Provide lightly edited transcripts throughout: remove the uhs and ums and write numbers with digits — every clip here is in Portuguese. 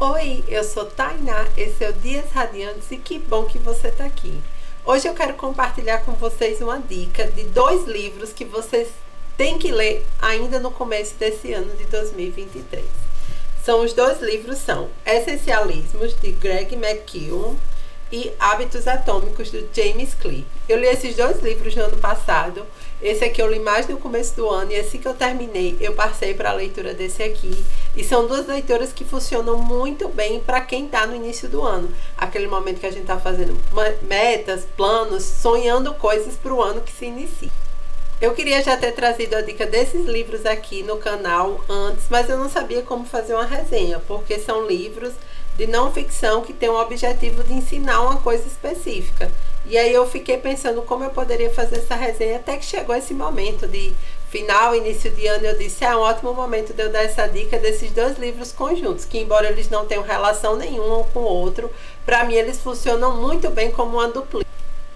Oi, eu sou Tainá, esse é o Dias Radiantes e que bom que você está aqui. Hoje eu quero compartilhar com vocês uma dica de 2 livros que vocês têm que ler ainda no começo desse ano de 2023. Os 2 livros são Essencialismos, de Greg McKeown, e Hábitos Atômicos, do James Clear. Eu li esses 2 livros no ano passado. Esse aqui eu li mais no começo do ano, e assim que eu terminei, eu passei para a leitura desse aqui. E são 2 leituras que funcionam muito bem para quem está no início do ano. Aquele momento que a gente está fazendo metas, planos, sonhando coisas para o ano que se inicia. Eu queria já ter trazido a dica desses livros aqui no canal antes, mas eu não sabia como fazer uma resenha, porque são livros de não ficção que tem o objetivo de ensinar uma coisa específica. E aí eu fiquei pensando como eu poderia fazer essa resenha, até que chegou esse momento de final, início de ano. Eu disse, é um ótimo momento de eu dar essa dica desses 2 livros conjuntos, que embora eles não tenham relação nenhuma um com o outro, para mim eles funcionam muito bem como uma dupla.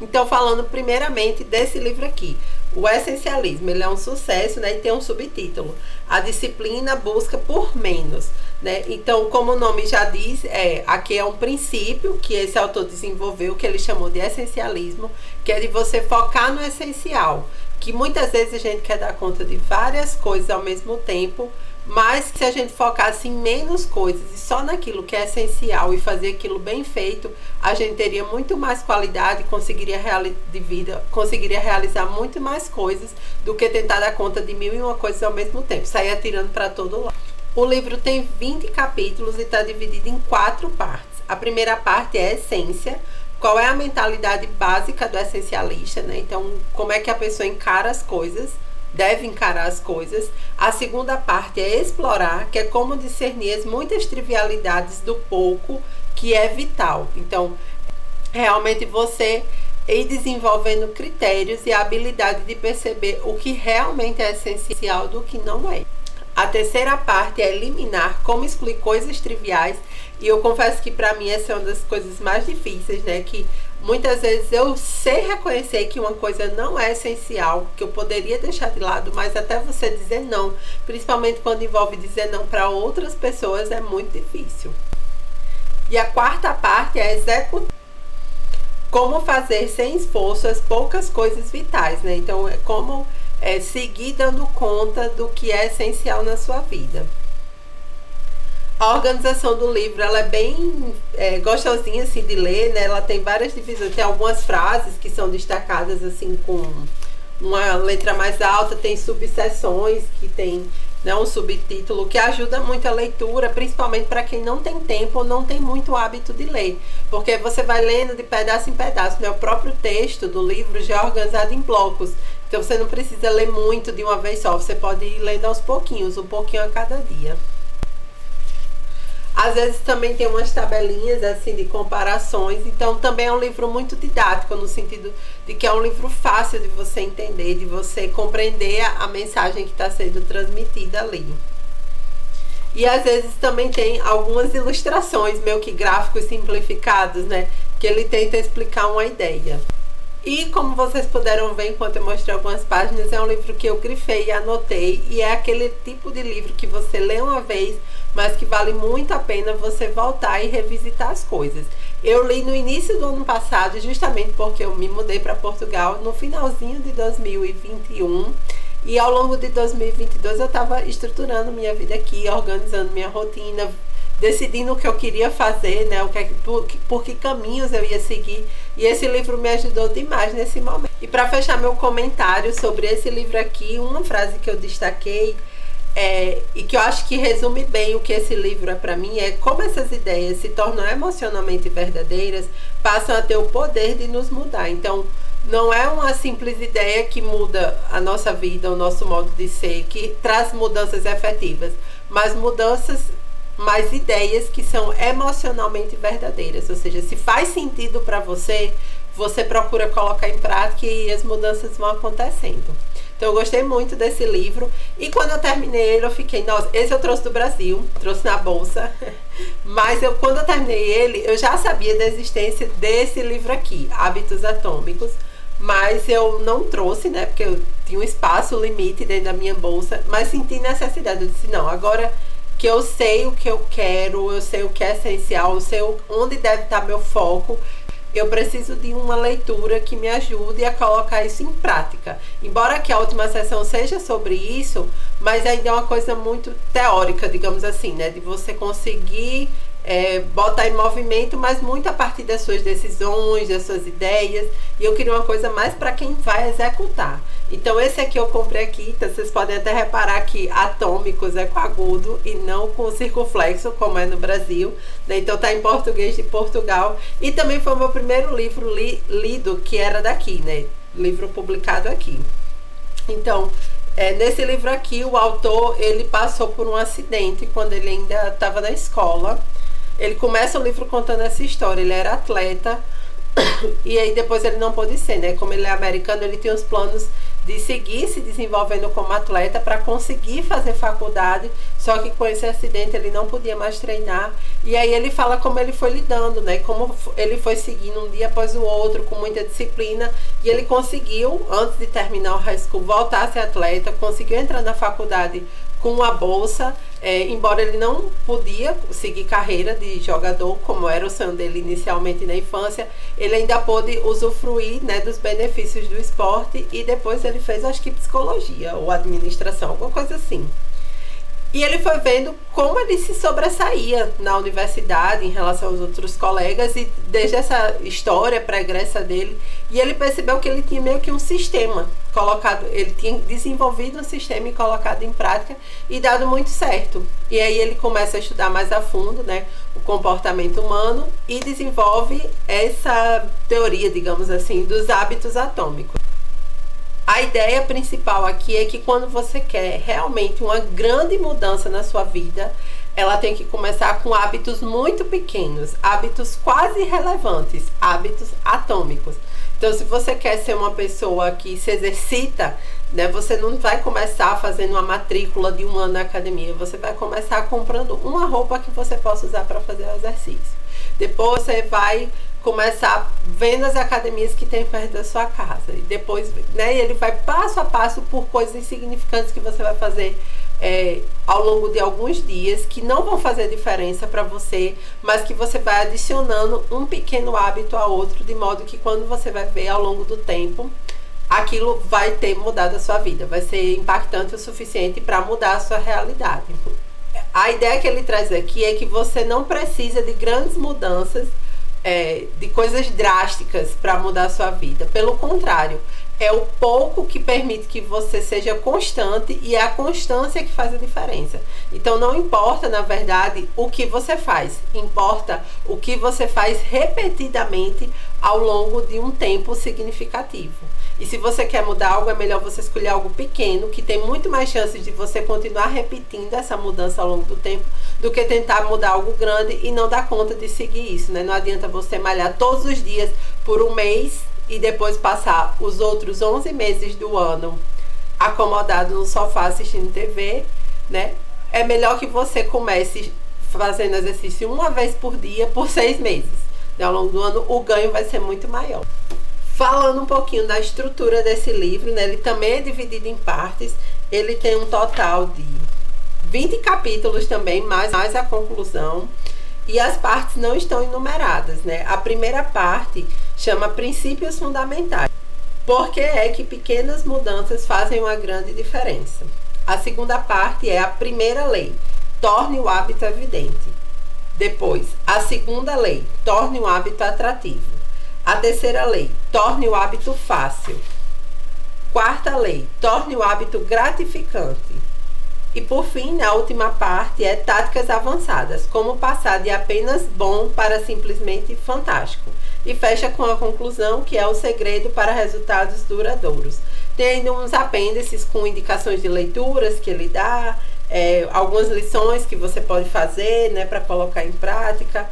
Então, falando primeiramente desse livro aqui, O Essencialismo. Ele é um sucesso, né? E tem um subtítulo: A Disciplina Busca por Menos, né? Então, como o nome já diz, aqui é um princípio que esse autor desenvolveu, que ele chamou de essencialismo, que é de você focar no essencial. Que muitas vezes a gente quer dar conta de várias coisas ao mesmo tempo, mas se a gente focasse em menos coisas e só naquilo que é essencial e fazer aquilo bem feito, a gente teria muito mais qualidade, conseguiria realizar muito mais coisas do que tentar dar conta de 1001 coisas ao mesmo tempo, sair atirando para todo lado. O livro tem 20 capítulos e está dividido em 4 partes. A primeira parte é a essência. Qual é a mentalidade básica do essencialista, né? Então, como é que a pessoa encara as coisas, deve encarar as coisas. A segunda parte é explorar, que é como discernir as muitas trivialidades do pouco que é vital. Então, realmente você ir desenvolvendo critérios e a habilidade de perceber o que realmente é essencial do que não é. A terceira parte é eliminar, como excluir coisas triviais. E eu confesso que para mim essa é uma das coisas mais difíceis, né? Que muitas vezes eu sei reconhecer que uma coisa não é essencial, que eu poderia deixar de lado, mas até você dizer não, principalmente quando envolve dizer não para outras pessoas, é muito difícil. E a quarta parte é executar. Como fazer sem esforço as poucas coisas vitais, né? Então, é como seguir dando conta do que é essencial na sua vida. A organização do livro, ela é bem gostosinha assim de ler, né? Ela tem várias divisões, tem algumas frases que são destacadas assim com uma letra mais alta, tem subseções que tem, né, um subtítulo que ajuda muito a leitura, principalmente para quem não tem tempo ou não tem muito hábito de ler, porque você vai lendo de pedaço em pedaço, né? O próprio texto do livro já é organizado em blocos, então você não precisa ler muito de uma vez só, você pode ir lendo aos pouquinhos, um pouquinho a cada dia. Às vezes também tem umas tabelinhas assim de comparações, então também é um livro muito didático, no sentido de que é um livro fácil de você entender, de você compreender a mensagem que está sendo transmitida ali. E às vezes também tem algumas ilustrações, meio que gráficos simplificados, né? Que ele tenta explicar uma ideia. E como vocês puderam ver enquanto eu mostrei algumas páginas, é um livro que eu grifei e anotei, e é aquele tipo de livro que você lê uma vez, mas que vale muito a pena você voltar e revisitar as coisas. Eu li no início do ano passado, justamente porque eu me mudei para Portugal no finalzinho de 2021, e ao longo de 2022 eu estava estruturando minha vida aqui, organizando minha rotina, decidindo o que eu queria fazer, né? Por que caminhos eu ia seguir. E esse livro me ajudou demais nesse momento. E para fechar meu comentário sobre esse livro aqui, uma frase que eu destaquei e que eu acho que resume bem o que esse livro é para mim, é como essas ideias se tornam emocionalmente verdadeiras, passam a ter o poder de nos mudar. Então, não é uma simples ideia que muda a nossa vida, o nosso modo de ser, que traz mudanças efetivas, mas ideias que são emocionalmente verdadeiras, ou seja, se faz sentido para você, você procura colocar em prática e as mudanças vão acontecendo. Então eu gostei muito desse livro, e quando eu terminei ele eu fiquei, nossa, esse eu trouxe do Brasil, trouxe na bolsa, mas quando eu terminei ele, eu já sabia da existência desse livro aqui, Hábitos Atômicos, mas eu não trouxe, né, porque eu tinha um espaço limite dentro da minha bolsa, mas senti necessidade, eu disse, não, agora que eu sei o que eu quero, eu sei o que é essencial, eu sei onde deve estar meu foco. Eu preciso de uma leitura que me ajude a colocar isso em prática. Embora que a última sessão seja sobre isso, mas ainda é uma coisa muito teórica, digamos assim, né? De você conseguir botar em movimento, mas muito a partir das suas decisões, das suas ideias. E eu queria uma coisa mais para quem vai executar. Então esse aqui eu comprei aqui, então vocês podem até reparar que atômicos é com agudo e não com circunflexo, como é no Brasil, né? Então tá em português de Portugal. E também foi o meu primeiro livro lido que era daqui, né? Livro publicado aqui. Então, nesse livro aqui, o autor, ele passou por um acidente quando ele ainda estava na escola. Ele começa o livro contando essa história. Ele era atleta e aí depois ele não pôde ser, né? Como ele é americano, ele tinha os planos de seguir se desenvolvendo como atleta para conseguir fazer faculdade, só que com esse acidente ele não podia mais treinar. E aí ele fala como ele foi lidando, né? Como ele foi seguindo um dia após o outro com muita disciplina, e ele conseguiu, antes de terminar o high school, voltar a ser atleta, conseguiu entrar na faculdade com uma bolsa, embora ele não podia seguir carreira de jogador, como era o sonho dele inicialmente na infância, ele ainda pôde usufruir, né, dos benefícios do esporte, e depois ele fez, acho que psicologia ou administração, alguma coisa assim. E ele foi vendo como ele se sobressaía na universidade em relação aos outros colegas, e desde essa história pregressa dele, e ele percebeu que ele tinha meio que um sistema colocado, ele tinha desenvolvido um sistema e colocado em prática e dado muito certo. E aí ele começa a estudar mais a fundo, né, o comportamento humano, e desenvolve essa teoria, digamos assim, dos hábitos atômicos. A ideia principal aqui é que quando você quer realmente uma grande mudança na sua vida, ela tem que começar com hábitos muito pequenos, hábitos quase irrelevantes, hábitos atômicos. Então, se você quer ser uma pessoa que se exercita, né, você não vai começar fazendo uma matrícula de 1 ano na academia, você vai começar comprando uma roupa que você possa usar para fazer o exercício. Depois você vai começar vendo as academias que tem perto da sua casa, e depois, né, ele vai passo a passo por coisas insignificantes que você vai fazer ao longo de alguns dias, que não vão fazer diferença para você, mas que você vai adicionando um pequeno hábito a outro, de modo que quando você vai ver ao longo do tempo, aquilo vai ter mudado a sua vida, vai ser impactante o suficiente para mudar a sua realidade. A ideia que ele traz aqui é que você não precisa de grandes mudanças, de coisas drásticas para mudar a sua vida. Pelo contrário, é o pouco que permite que você seja constante, e é a constância que faz a diferença. Então não importa, na verdade, o que você faz, importa o que você faz repetidamente ao longo de um tempo significativo. E se você quer mudar algo, é melhor você escolher algo pequeno, que tem muito mais chances de você continuar repetindo essa mudança ao longo do tempo, do que tentar mudar algo grande e não dar conta de seguir isso, né? Não adianta você malhar todos os dias por um mês e depois passar os outros 11 meses do ano acomodado no sofá assistindo TV, né? É melhor que você comece fazendo exercício uma vez por dia por 6 meses. Ao longo do ano, o ganho vai ser muito maior. Falando um pouquinho da estrutura desse livro, né? Ele também é dividido em partes. Ele tem um total de 20 capítulos também, mais a conclusão. E as partes não estão enumeradas, né? A primeira parte chama Princípios Fundamentais. Por que é que pequenas mudanças fazem uma grande diferença? A segunda parte é a primeira lei, torne o hábito evidente. Depois, a segunda lei, torne o hábito atrativo. A terceira lei, torne o hábito fácil. Quarta lei, torne o hábito gratificante. E por fim, a última parte é táticas avançadas, como passar de apenas bom para simplesmente fantástico. E fecha com a conclusão, que é o segredo para resultados duradouros. Tem ainda uns apêndices com indicações de leituras que ele dá, algumas lições que você pode fazer, né, para colocar em prática,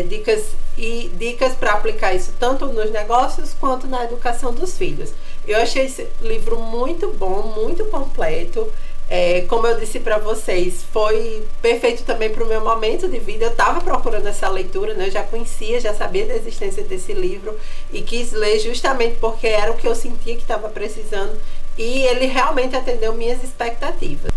dicas para aplicar isso tanto nos negócios quanto na educação dos filhos. Eu achei esse livro muito bom, muito completo. Como eu disse para vocês, foi perfeito também para o meu momento de vida. Eu estava procurando essa leitura, né? Eu já conhecia, já sabia da existência desse livro e quis ler justamente porque era o que eu sentia que estava precisando, e ele realmente atendeu minhas expectativas.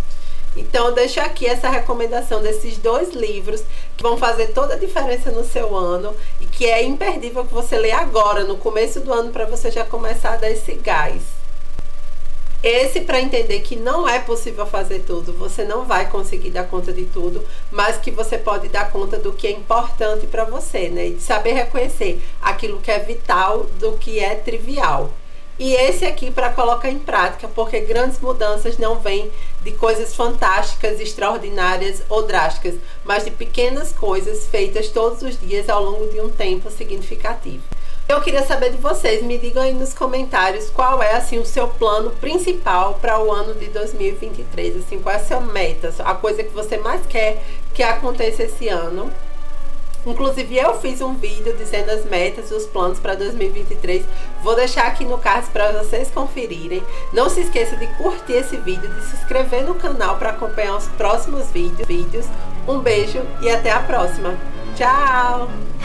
Então eu deixo aqui essa recomendação desses 2 livros que vão fazer toda a diferença no seu ano e que é imperdível que você lê agora, no começo do ano, para você já começar a dar esse gás. Esse para entender que não é possível fazer tudo, você não vai conseguir dar conta de tudo, mas que você pode dar conta do que é importante para você, né? E saber reconhecer aquilo que é vital do que é trivial. E esse aqui para colocar em prática, porque grandes mudanças não vêm de coisas fantásticas, extraordinárias ou drásticas, mas de pequenas coisas feitas todos os dias ao longo de um tempo significativo. Eu queria saber de vocês, me digam aí nos comentários qual é assim o seu plano principal para o ano de 2023, assim, qual é a sua meta, a coisa que você mais quer que aconteça esse ano. Inclusive eu fiz um vídeo dizendo as metas e os planos para 2023, vou deixar aqui no card para vocês conferirem. Não se esqueça de curtir esse vídeo, de se inscrever no canal para acompanhar os próximos vídeos. Um beijo e até a próxima. Tchau!